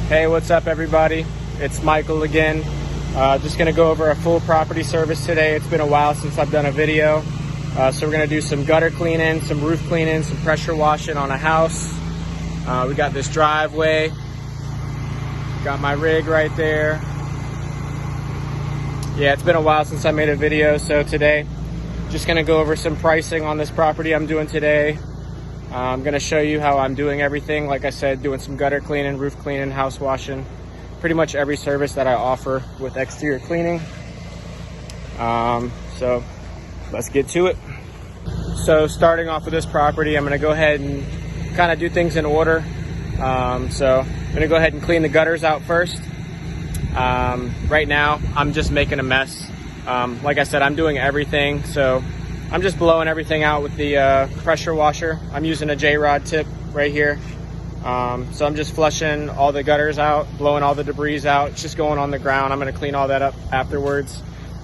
Hey, what's up everybody? It's Michael again. Just gonna go over a full property service today. It's been a while since I've done a video. So we're gonna do some gutter cleaning, some roof cleaning, some pressure washing on a house. We got this driveway. Got my rig right there. Yeah, it's been a while since I made a video, so today, just gonna go over some pricing on this property I'm doing today. I'm gonna show you how I'm doing everything. Like I said, doing some gutter cleaning, roof cleaning, house washing, pretty much every service that I offer with exterior cleaning. So let's get to it. So starting off with this property, I'm gonna go ahead and kind of do things in order. So I'm gonna go ahead and clean the gutters out first. Right now, I'm just making a mess. Like I said, I'm doing everything. So I'm just blowing everything out with the pressure washer. I'm using a J-Rod tip right here. So I'm just flushing all the gutters out, blowing all the debris out. It's just going on the ground. I'm gonna clean all that up afterwards.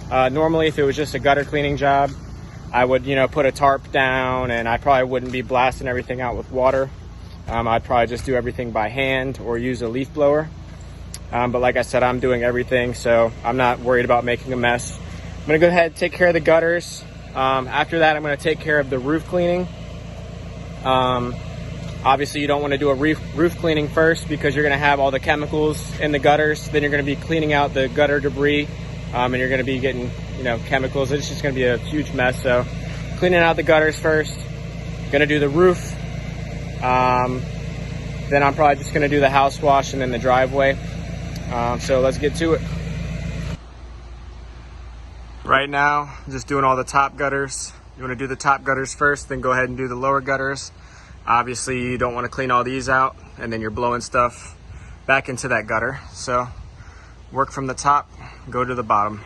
Normally, if it was just a gutter cleaning job, I would, put a tarp down and I probably wouldn't be blasting everything out with water. I'd probably just do everything by hand or use a leaf blower. But like I said, I'm doing everything, so I'm not worried about making a mess. I'm gonna go ahead and take care of the gutters. After that, I'm going to take care of the roof cleaning. Obviously, you don't want to do a roof cleaning first because you're going to have all the chemicals in the gutters. Then you're going to be cleaning out the gutter debris, and you're going to be getting, chemicals. It's just going to be a huge mess. So, cleaning out the gutters first. Going to do the roof. Then I'm probably just going to do the house wash and then the driveway. So let's get to it. Right now, I'm just doing all the top gutters. You want to do the top gutters first, then go ahead and do the lower gutters. Obviously, you don't want to clean all these out, and then you're blowing stuff back into that gutter. So, work from the top, go to the bottom.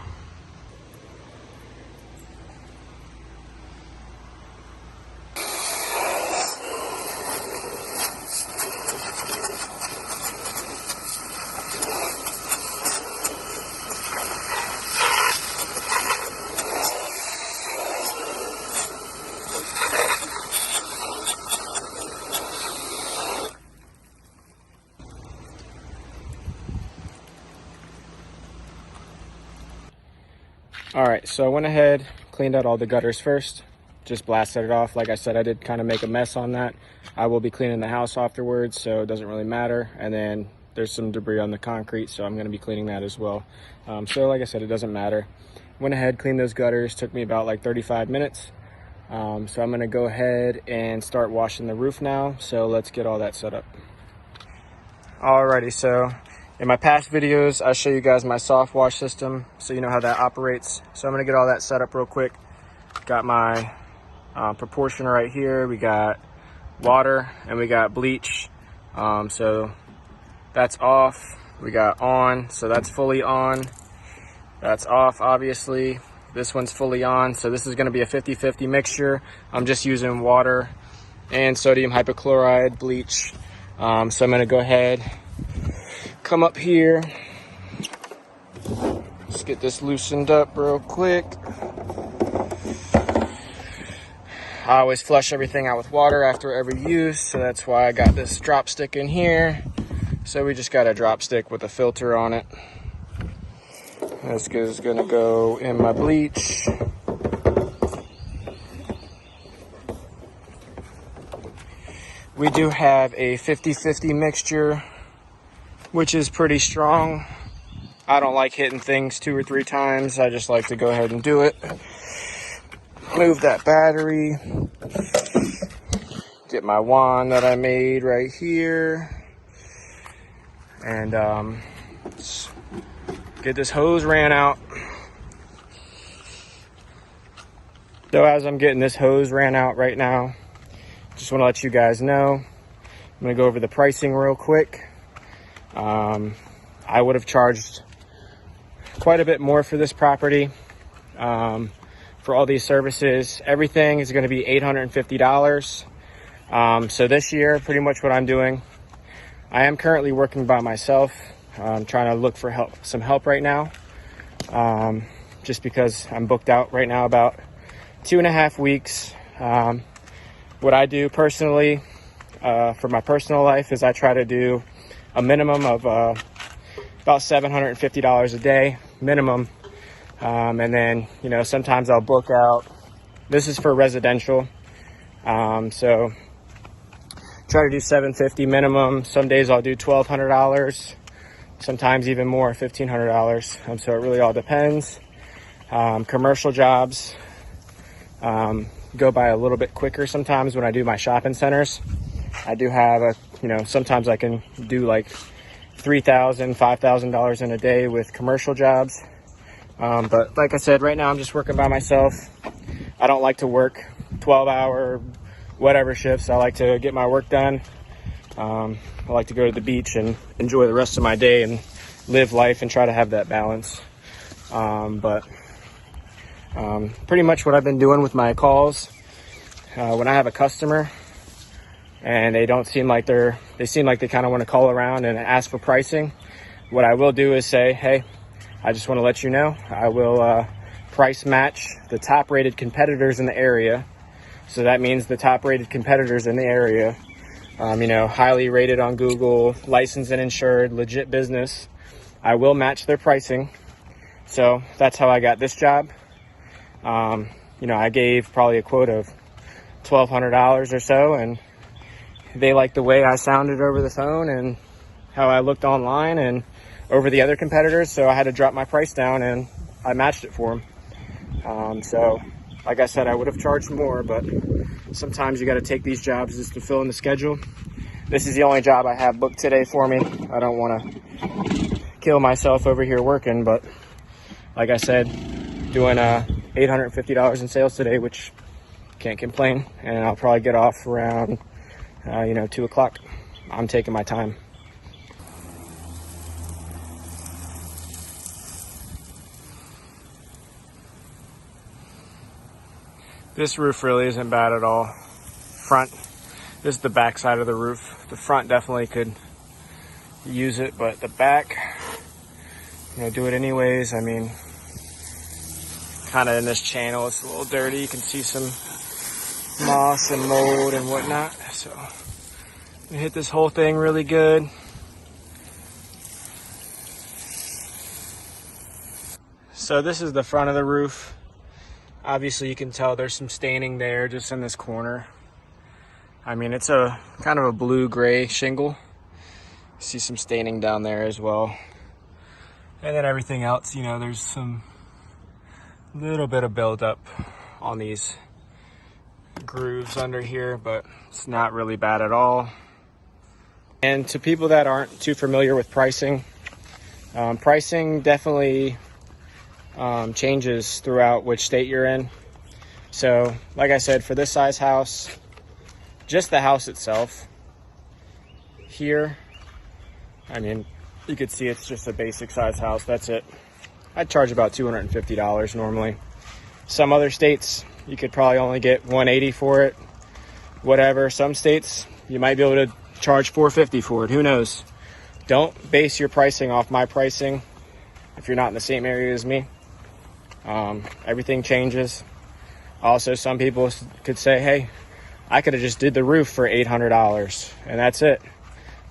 All right, so I went ahead, cleaned out all the gutters first, just blasted it off. Like I said, I did kind of make a mess on that. I will be cleaning the house afterwards, so it doesn't really matter. And then there's some debris on the concrete, so I'm gonna be cleaning that as well. So like I said, it doesn't matter. Went ahead, cleaned those gutters, took me about like 35 minutes. So I'm gonna go ahead and start washing the roof now. So let's get all that set up. Alrighty, so in my past videos, I show you guys my soft wash system, so you know how that operates. So I'm gonna get all that set up real quick. Got my proportioner right here. We got water and we got bleach. So that's off. We got on, so that's fully on. That's off, obviously. This one's fully on, so this is gonna be a 50-50 mixture. I'm just using water and sodium hypochlorite, bleach. So I'm gonna go ahead, come up here, let's get this loosened up real quick. I always flush everything out with water after every use, so that's why I got this drop stick in here. So we just got a drop stick with a filter on it. This is gonna go in my bleach. We do have a 50-50 mixture, which is pretty strong. I don't like hitting things 2 or 3 times. I just like to go ahead and do it. Move that battery. Get my wand that I made right here. And get this hose ran out. So as I'm getting this hose ran out right now, just want to let you guys know, I'm going to go over the pricing real quick. I would have charged quite a bit more for this property, for all these services. Everything is going to be $850. So this year, pretty much what I'm doing, I am currently working by myself. I'm trying to look for some help right now, just because I'm booked out right now about 2.5 weeks. What I do personally, for my personal life, is I try to do a minimum of about $750 a day minimum. And then, you know, sometimes I'll book out. This is for residential. So try to do $750 minimum. Some days I'll do $1,200, sometimes even more, $1,500. So it really all depends. Commercial jobs go by a little bit quicker sometimes when I do my shopping centers. I do have sometimes I can do like $3,000, $5,000 in a day with commercial jobs. But like I said, right now I'm just working by myself. I don't like to work 12-hour whatever shifts. I like to get my work done. I like to go to the beach and enjoy the rest of my day and live life and try to have that balance. Pretty much what I've been doing with my calls, when I have a customer and they seem like they kind of want to call around and ask for pricing, what I will do is say, hey, I just want to let you know, I will price match the top rated competitors in the area. So that means the top rated competitors in the area, highly rated on Google, licensed and insured, legit business. I will match their pricing. So that's how I got this job. I gave probably a quote of $1,200 or so, and they liked the way I sounded over the phone and how I looked online and over the other competitors. So I had to drop my price down and I matched it for them. So like I said, I would have charged more, but sometimes you got to take these jobs just to fill in the schedule. This is the only job I have booked today for me. I don't want to kill myself over here working, but like I said, doing $850 in sales today, which can't complain. And I'll probably get off around 2 o'clock. I'm taking my time. This roof really isn't bad at all. Front, this is the back side of the roof. The front definitely could use it, but the back, do it anyways. I mean, kind of in this channel, it's a little dirty. You can see some moss and mold and whatnot. So I'm gonna hit this whole thing really good. So this is the front of the roof. Obviously you can tell there's some staining there just in this corner. I mean, it's a kind of a blue-gray shingle. See some staining down there as well. And then everything else, there's some little bit of buildup on these grooves under here, but it's not really bad at all. And to people that aren't too familiar with pricing, pricing definitely changes throughout which state you're in. So like I said, for this size house, just the house itself here, I mean, you could see it's just a basic size house. That's it. I'd charge about $250 normally. Some other states, you could probably only get $180 for it, whatever. Some states, you might be able to charge $450 for it. Who knows? Don't base your pricing off my pricing if you're not in the same area as me. Everything changes. Also, some people could say, hey, I could have just did the roof for $800 and that's it.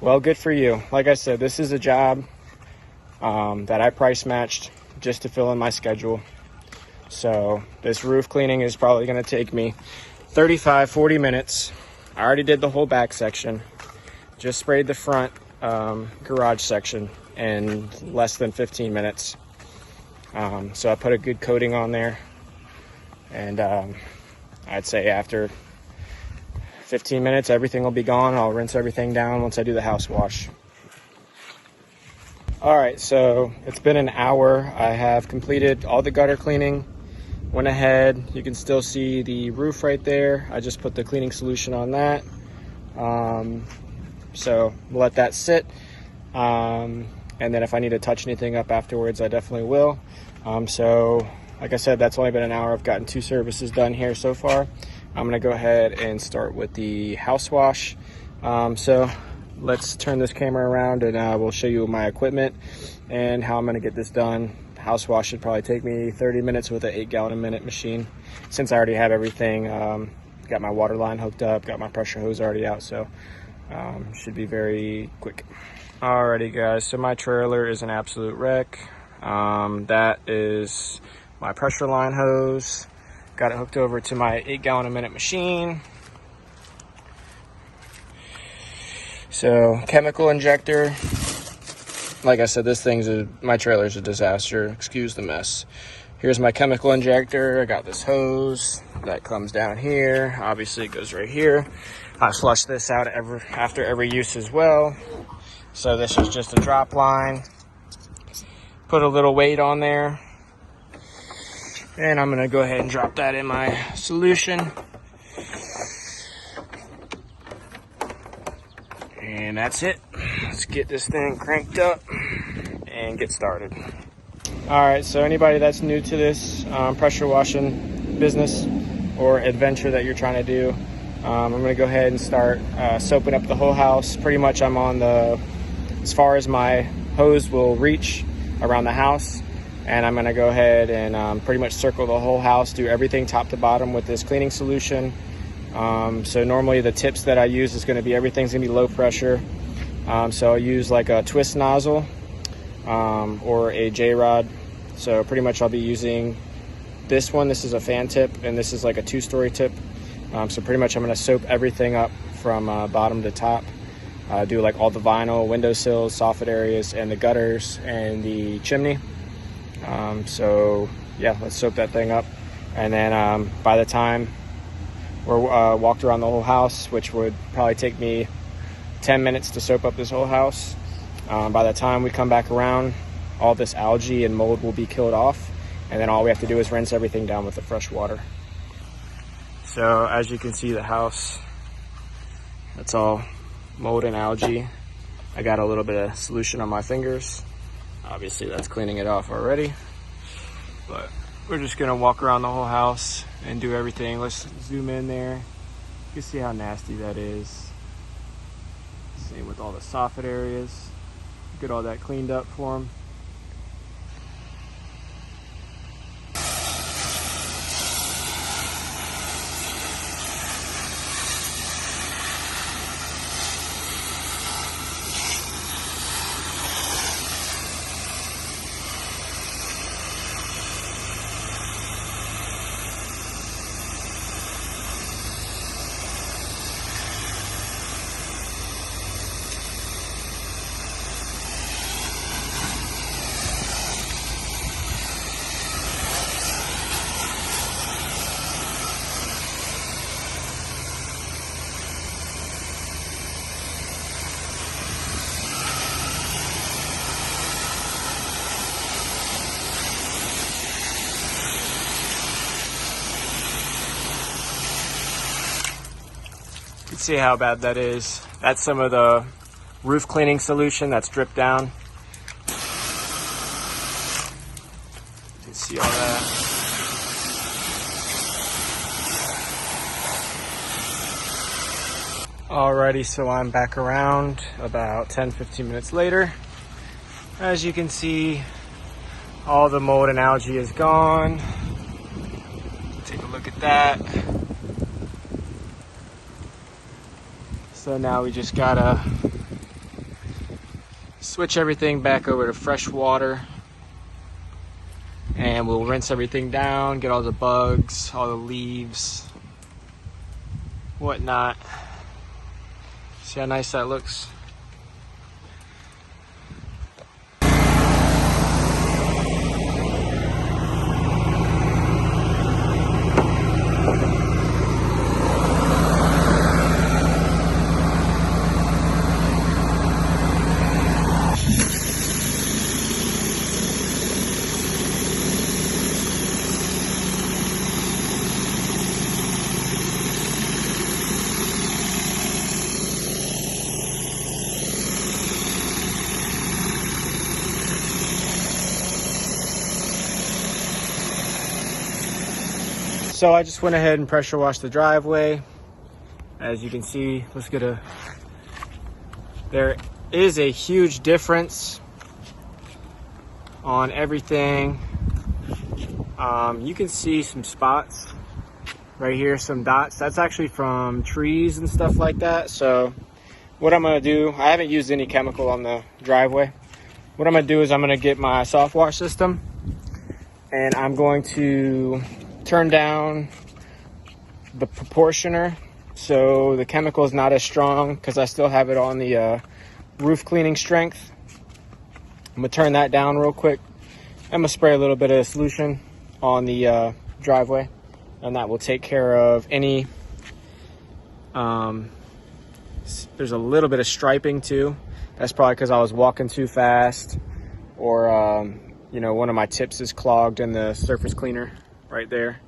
Well, good for you. Like I said, this is a job that I price matched just to fill in my schedule. So this roof cleaning is probably going to take me 35-40 minutes. I already did the whole back section. Just sprayed the front garage section in less than 15 minutes. So I put a good coating on there, and I'd say after 15 minutes everything will be gone. I'll rinse everything down once I do the house wash. All right, so it's been an hour. I have completed all the gutter cleaning. Went ahead, you can still see the roof right there. I just put the cleaning solution on that. So we'll let that sit. And then if I need to touch anything up afterwards, I definitely will. So like I said, that's only been an hour. I've gotten 2 services done here so far. I'm gonna go ahead and start with the house wash. So let's turn this camera around and we'll show you my equipment and how I'm gonna get this done. House wash should probably take me 30 minutes with an 8-gallon-a-minute machine. Since I already have everything, got my water line hooked up, got my pressure hose already out, so should be very quick. Alrighty guys, so my trailer is an absolute wreck. That is my pressure line hose. Got it hooked over to my 8 gallon a minute machine. So chemical injector. Like I said, my trailer's a disaster. Excuse the mess. Here's my chemical injector. I got this hose that comes down here. Obviously it goes right here. I flush this out after every use as well. So this is just a drop line. Put a little weight on there. And I'm gonna go ahead and drop that in my solution. And that's it. Let's get this thing cranked up and get started. All right, so anybody that's new to this pressure washing business or adventure that you're trying to do, I'm gonna go ahead and start soaping up the whole house. Pretty much I'm on as far as my hose will reach around the house. And I'm gonna go ahead and pretty much circle the whole house, do everything top to bottom with this cleaning solution. So normally the tips that I use is gonna be, everything's gonna be low pressure. So I'll use like a twist nozzle or a J-rod. So pretty much I'll be using this one. This is a fan tip and this is like a 2-story tip. So pretty much I'm gonna soap everything up from bottom to top. Do like all the vinyl, windowsills, soffit areas, and the gutters and the chimney. So yeah, let's soap that thing up. And then by the time we're walked around the whole house, which would probably take me 10 minutes to soap up this whole house, by the time we come back around, all this algae and mold will be killed off. And then all we have to do is rinse everything down with the fresh water. So as you can see, the house, that's all mold and algae. I got a little bit of solution on my fingers. Obviously that's cleaning it off already, but we're just gonna walk around the whole house and do everything. Let's zoom in there. You can see how nasty that is. Same with all the soffit areas. Get all that cleaned up for them. You can see how bad that is. That's some of the roof cleaning solution that's dripped down. You can see all that. Alrighty, so I'm back around about 10-15 minutes later. As you can see, all the mold and algae is gone. Take a look at that. So now we just gotta switch everything back over to fresh water, and we'll rinse everything down, get all the bugs, all the leaves, whatnot. See how nice that looks? So I just went ahead and pressure washed the driveway. As you can see, there is a huge difference on everything. You can see some spots right here, some dots. That's actually from trees and stuff like that. So what I'm going to do, I haven't used any chemical on the driveway. What I'm going to do is I'm going to get my soft wash system, and I'm going to turn down the proportioner so the chemical is not as strong, because I still have it on the roof cleaning strength. I'm going to turn that down real quick. I'm going to spray a little bit of solution on the driveway, and that will take care of any there's a little bit of striping too. That's probably because I was walking too fast, or you know, one of my tips is clogged in the surface cleaner right there.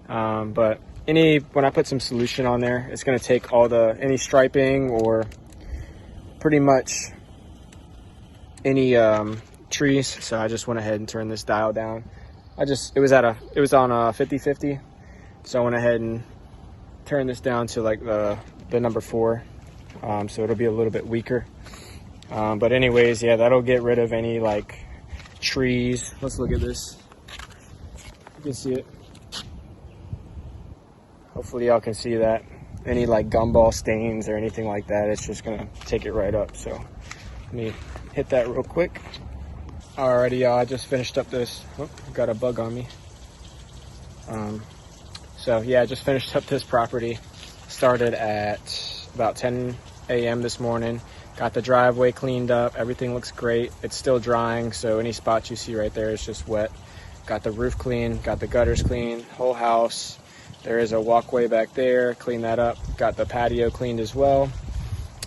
But when I put some solution on there, it's going to take all any striping or pretty much any trees. So I just went ahead and turned this dial down. It was on a 50/50, so I went ahead and turned this down to like the number 4, so it'll be a little bit weaker. But anyways, yeah, that'll get rid of any like trees. Let's look at this. You can see it. Hopefully y'all can see that. Any like gumball stains or anything like that, it's just gonna take it right up. So let me hit that real quick. Alrighty, y'all, I just finished up this. Oh, got a bug on me. So yeah, I just finished up this property. Started at about 10 a.m. this morning. Got the driveway cleaned up. Everything looks great. It's still drying, so any spots you see right there is just wet. Got the roof clean, got the gutters clean, whole house. There is a walkway back there, clean that up. Got the patio cleaned as well.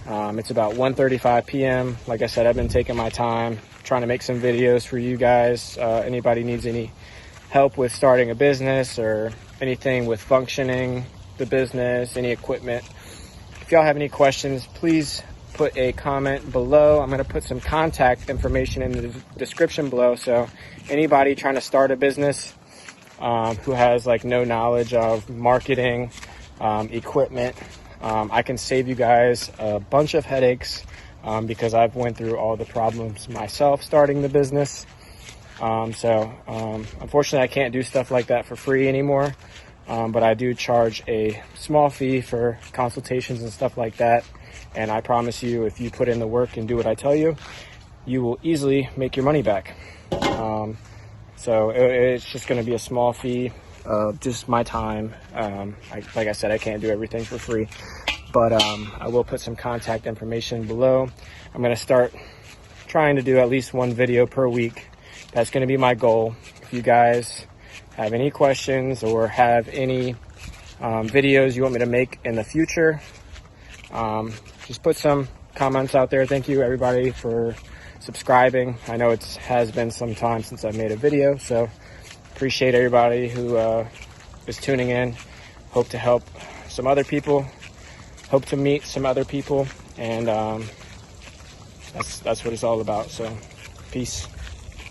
It's about 1:35 p.m. Like I said, I've been taking my time trying to make some videos for you guys. Anybody needs any help with starting a business or anything with functioning the business, any equipment. If y'all have any questions, please put a comment below. I'm going to put some contact information in the description below. So anybody trying to start a business who has like no knowledge of marketing, equipment, I can save you guys a bunch of headaches because I've went through all the problems myself starting the business. Unfortunately, I can't do stuff like that for free anymore. But I do charge a small fee for consultations and stuff like that. And I promise you, if you put in the work and do what I tell you, you will easily make your money back. So it's just going to be a small fee of just my time. Like I said, I can't do everything for free, but I will put some contact information below. I'm going to start trying to do at least one video per week. That's going to be my goal. If you guys have any questions or have any videos you want me to make in the future, just put some comments out there. Thank you everybody for subscribing. I know it has been some time since I've made a video, so appreciate everybody who is tuning in. Hope to help some other people, hope to meet some other people, and that's what it's all about. So peace.